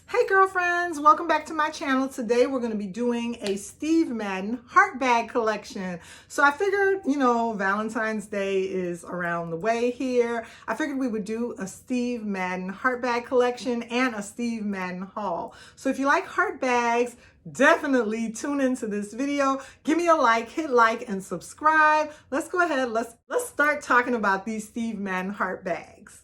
Hey girlfriends, welcome back to my channel. Today we're going to be doing a Steve Madden heart bag collection. So I figured, Valentine's Day is around the way here. I figured we would do a Steve Madden heart bag collection and a Steve Madden haul. So if you like heart bags, definitely tune into this video. Give me a like, hit like and subscribe. Let's go ahead. Let's start talking about these Steve Madden heart bags.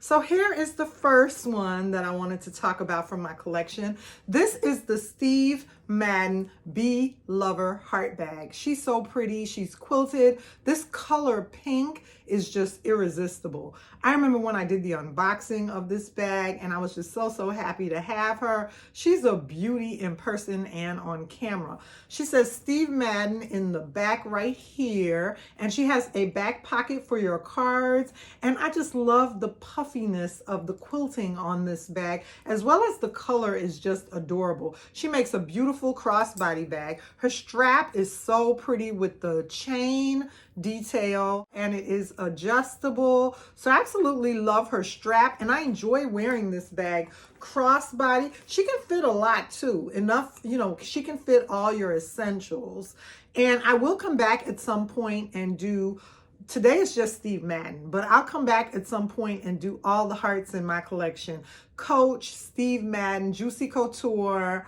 So here is the first one that I wanted to talk about from my collection. This is the Steve Madden BLOVER heart bag. She's so pretty. She's quilted. This color pink is just irresistible. I remember when I did the unboxing of this bag and I was just so happy to have her. She's a beauty in person and on camera. She says Steve Madden in the back right here, and she has a back pocket for your cards, and I just love the puffiness of the quilting on this bag, as well as the color is just adorable. She makes a beautiful crossbody bag. Her strap is so pretty with the chain detail, and it is adjustable. So I absolutely love her strap, and I enjoy wearing this bag crossbody. She can fit a lot too, enough, she can fit all your essentials. And I will come back at some point and do, today is just Steve Madden, but I'll come back at some point and do all the hearts in my collection. Coach, Steve Madden, Juicy Couture,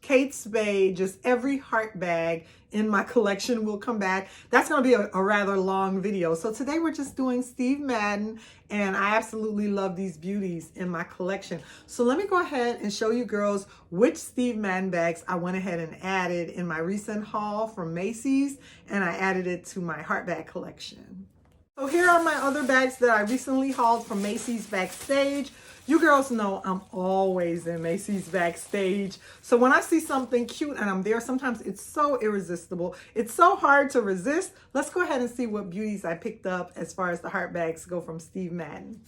Kate Spade, just every heart bag in my collection will come back. That's going to be a rather long video. So today we're just doing Steve Madden, and I absolutely love these beauties in my collection. So let me go ahead and show you girls which Steve Madden bags I went ahead and added in my recent haul from Macy's, and I added it to my heart bag collection. So here are my other bags that I recently hauled from Macy's Backstage. You girls know I'm always in Macy's Backstage. So when I see something cute and I'm there, sometimes it's so irresistible. It's so hard to resist. Let's go ahead and see what beauties I picked up as far as the heart bags go from Steve Madden.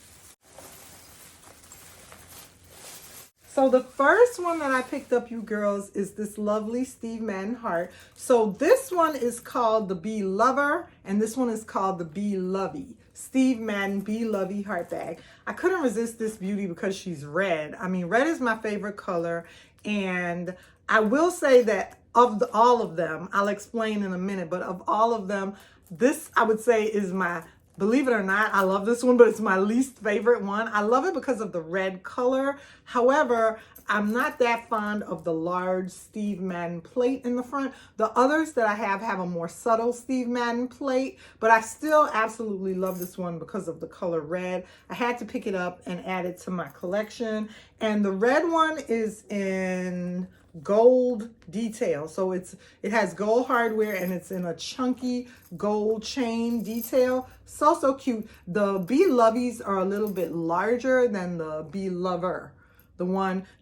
So the first one that I picked up, you girls, is this lovely Steve Madden heart. So this one is called the BLOVER, and this one is called the Blovie. Steve Madden Blovie heart bag. I couldn't resist this beauty because she's red. I mean, red is my favorite color, and I will say that of all of them, I'll explain in a minute, but of all of them, this I would say is my, believe it or not, I love this one, but it's my least favorite one. I love it because of the red color. However, I'm not that fond of the large Steve Madden plate in the front. The others that I have a more subtle Steve Madden plate, but I still absolutely love this one because of the color red. I had to pick it up and add it to my collection. And the red one is in gold detail, so it has gold hardware and it's in a chunky gold chain detail. So cute. The Blovies are a little bit larger than the BLOVER.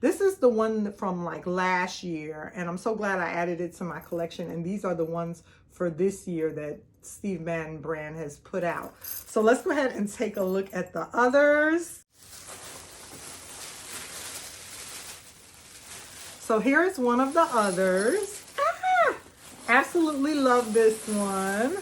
This is the one from like last year, and I'm so glad I added it to my collection, and these are the ones for this year that Steve Madden brand has put out. So let's go ahead and take a look at the others. So here's one of the others. Absolutely love this one.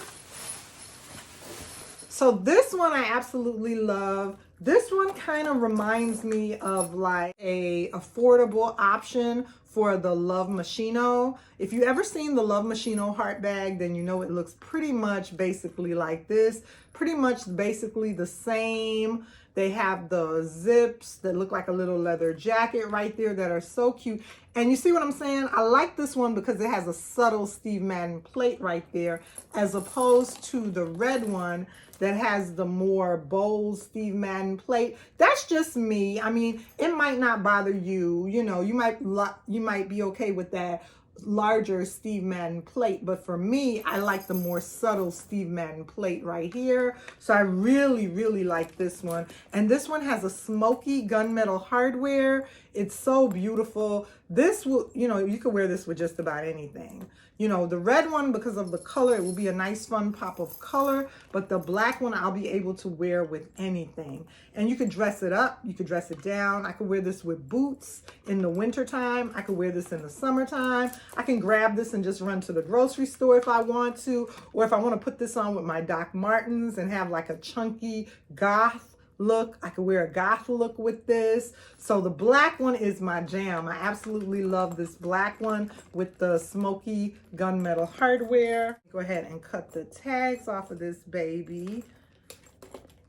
So this one I absolutely love. This one kind of reminds me of like a affordable option for the Love Machino. If you ever seen the Love Machino heart bag, then you know it looks pretty much basically like this. Pretty much basically the same. They have the zips that look like a little leather jacket right there that are so cute. And you see what I'm saying? I like this one because it has a subtle Steve Madden plate right there, as opposed to the red one that has the more bold Steve Madden plate. That's just me. I mean, it might not bother you. You might be okay with that larger Steve Madden plate, but for me, I like the more subtle Steve Madden plate right here. So I really like this one. And this one has a smoky gunmetal hardware. It's so beautiful. This will, you could wear this with just about anything. The red one, because of the color, it will be a nice fun pop of color, but the black one I'll be able to wear with anything. And you could dress it up, you could dress it down. I could wear this with boots in the winter time. I could wear this in the summertime. I can grab this and just run to the grocery store if I want to, or if I want to put this on with my Doc Martens and have like a chunky goth look. I could wear a goth look with this. So the black one is my jam. I absolutely love this black one with the smoky gunmetal hardware. Go ahead and cut the tags off of this baby.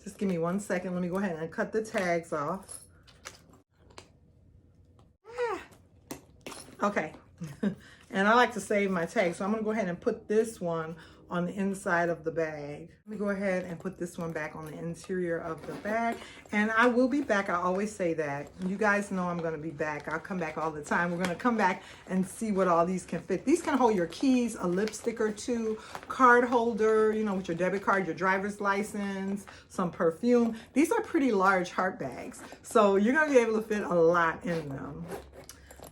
Just give me 1 second. Let me go ahead and cut the tags off. Okay. And I like to save my tags, so I'm going to go ahead and put this one on the inside of the bag. Let me go ahead and put this one back on the interior of the bag. And I will be back. I always say that. You guys know I'm going to be back. I'll come back all the time. We're going to come back and see what all these can fit. These can hold your keys, a lipstick or two, card holder, you know, with your debit card, your driver's license, some perfume. These are pretty large heart bags. So you're going to be able to fit a lot in them.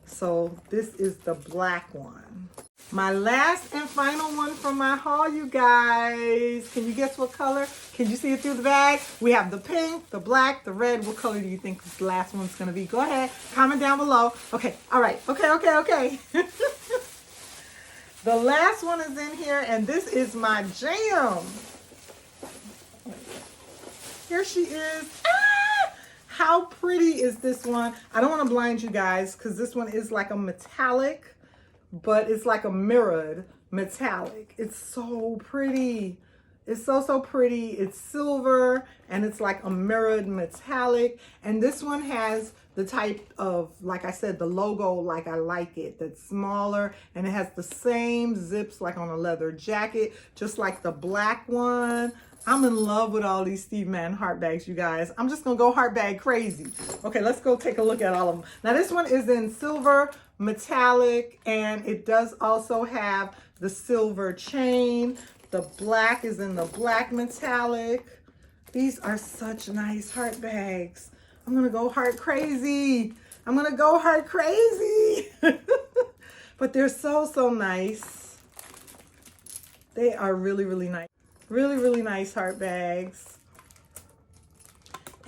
So this is the black one. My last and final one from my haul, you guys. Can you guess what color? Can you see it through the bag? We have the pink, the black, the red. What color do you think this last one's going to be? Go ahead. Comment down below. Okay. All right. Okay. The last one is in here, and this is my jam. Here she is. How pretty is this one? I don't want to blind you guys because this one is like a metallic, but it's like a mirrored metallic. It's so pretty. It's so pretty. It's silver and it's like a mirrored metallic. And this one has the type of, like I said, the logo like I like it, that's smaller, and it has the same zips like on a leather jacket, just like the black one. I'm in love with all these Steve Madden heart bags, you guys. I'm just gonna go heart bag crazy. Okay, let's go take a look at all of them. Now this one is in silver, metallic, and it does also have the silver chain. The black is in the black metallic. These are such nice heart bags. I'm gonna go heart crazy. I'm gonna go heart crazy. But they're so nice. They are really nice. Really nice heart bags.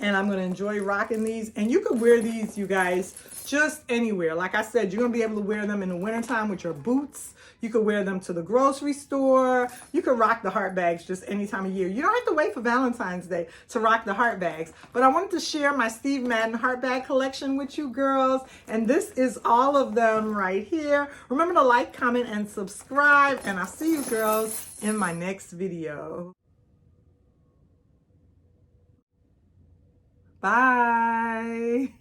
And I'm going to enjoy rocking these. And you could wear these, you guys, just anywhere. Like I said, you're going to be able to wear them in the wintertime with your boots. You could wear them to the grocery store. You could rock the heart bags just any time of year. You don't have to wait for Valentine's Day to rock the heart bags. But I wanted to share my Steve Madden heart bag collection with you girls. And this is all of them right here. Remember to like, comment, and subscribe. And I'll see you girls in my next video. Bye.